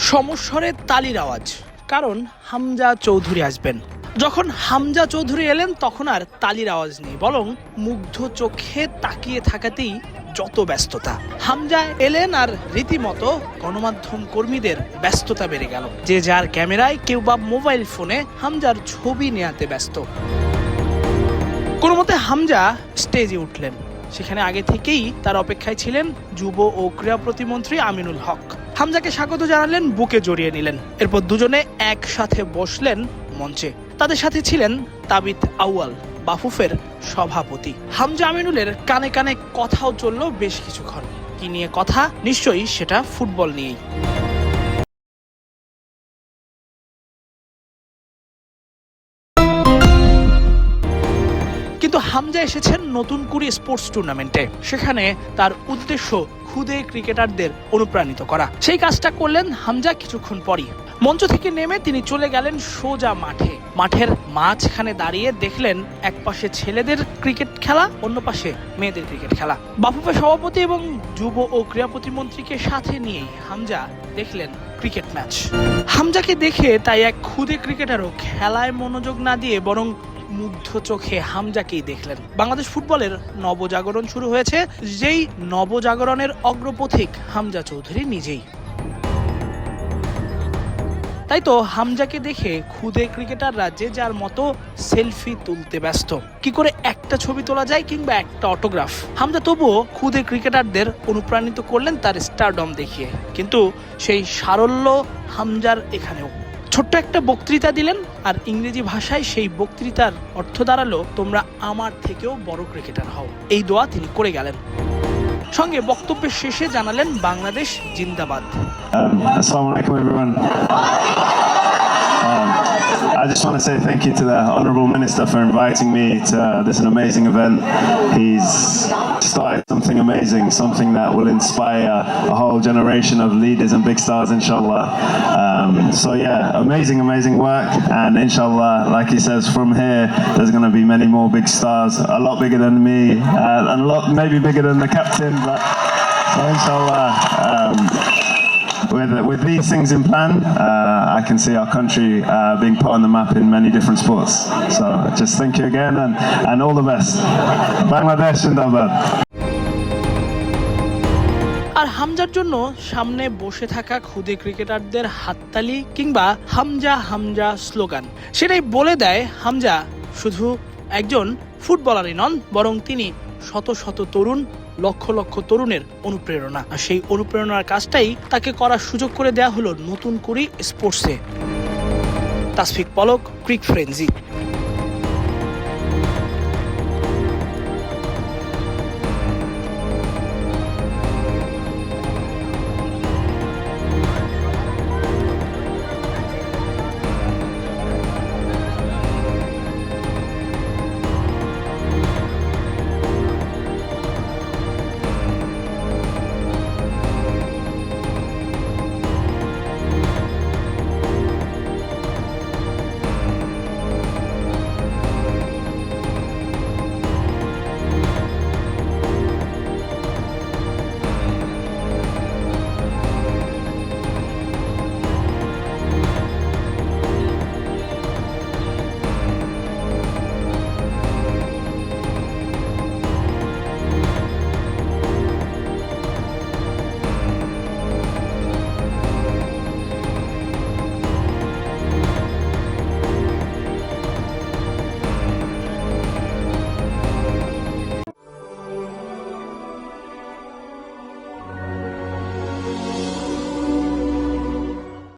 সমস্বরে তালির আওয়াজ, কারণ হামজা চৌধুরী আসবেন। যখন হামজা চৌধুরী এলেন তখন আর তালির আওয়াজ নেই, বরং মুগ্ধ চোখে তাকিয়ে থাকাতেই যত ব্যস্ততা। হামজা এলেন আর রীতিমতো গণমাধ্যম কর্মীদের ব্যস্ততা বেড়ে গেল। যে যার ক্যামেরায়, কেউ বা মোবাইল ফোনে হামজার ছবি নেয়াতে ব্যস্ত। কোনো মতে হামজা স্টেজে উঠলেন। সেখানে আগে থেকেই তার অপেক্ষায় ছিলেন যুব ও ক্রীড়া প্রতিমন্ত্রী আমিনুল হক। হামজাকে স্বাগত জানালেন, বুকে জড়িয়ে নিলেন। এরপর দুজনে একসাথে বসলেন মঞ্চে। তাদের সাথে ছিলেন তাবিথ আউয়াল, বাফুফের সভাপতি। হামজা আমিনুলের কানে কানে কথাও চলল বেশ কিছুক্ষণ। কি নিয়ে কথা? নিশ্চয়ই সেটা ফুটবল নিয়েই। কিন্তু হামজা এসেছেন নতুন কুড়ি স্পোর্টস টুর্নামেন্টে। সেখানে তার উদ্দেশ্য খুদে ক্রিকেটারদের অনুপ্রাণিত করা। সেই কাজটা করলেন হামজা কিছুক্ষণ পরই। মঞ্চ থেকে নেমে তিনি চলে গেলেন সোজা মাঠে। মাঠের মাঝখানে দাঁড়িয়ে দেখলেন এক পাশে ছেলেদের ক্রিকেট খেলা, অন্য পাশে মেয়েদের ক্রিকেট খেলা। বাফুফে সভাপতি এবং যুব ও ক্রীড়া প্রতিমন্ত্রীকে সাথে নিয়েই হামজা দেখলেন ক্রিকেট ম্যাচ। হামজাকে দেখে তাই এক খুদে ক্রিকেটারও খেলায় মনোযোগ না দিয়ে বরং মুগ্ধ চোখে হামজাকেই দেখলেন। বাংলাদেশ ফুটবলের নবজাগরণ শুরু হয়েছে, যেই নবজাগরণের অগ্রপথিক হামজা চৌধুরী নিজেই। তাই তো হামজাকে দেখে খুদে ক্রিকেটাররা যে যার মতো সেলফি তুলতে ব্যস্ত। কি করে একটা ছবি তোলা যায় কিংবা একটা অটোগ্রাফ। হামজা তবুও খুদে ক্রিকেটারদের অনুপ্রাণিত করলেন তার স্টারডম দেখিয়ে। কিন্তু সেই সারল্য হামজার এখানেও। ছোট্ট একটা বক্তৃতা দিলেন, আর ইংরেজি ভাষায় সেই বক্তৃতার অর্থ দাঁড়ালো, তোমরা আমার থেকেও বড় ক্রিকেটার হও। এই দোয়া তিনি করে গেলেন। সঙ্গে বক্তব্যের শেষে জানালেন, বাংলাদেশ জিন্দাবাদ। Assalamu alaikum everyone. I just want to say thank you to the Honourable Minister for inviting me to this amazing event. He's started something amazing, something that will inspire a whole generation of leaders and big stars, inshallah. So yeah, amazing work, and inshallah, like he says, from here there's going to be many more big stars, a lot bigger than me, and a lot maybe bigger than the captain, but so inshallah. With these things in plan, I can see our country being put on the map in many different sports. So just thank you again, and all the best. Bangladesh Zindabad. আর হামজার জন্য সামনে বসে থাকা খুদে ক্রিকেটারদের হাততালি কিংবা Hamza Hamza slogan সেটাই বলে দেয় হামজা শুধু একজন ফুটবলারই নন, বরং তিনি শত শত তরুণ, লক্ষ লক্ষ তরুণের অনুপ্রেরণা। আর সেই অনুপ্রেরণার কাজটাই তাকে করার সুযোগ করে দেয়া হলো নতুন কুড়ি স্পোর্টসে। তাসফিক পলক, ক্রিক ফ্রেন্জি।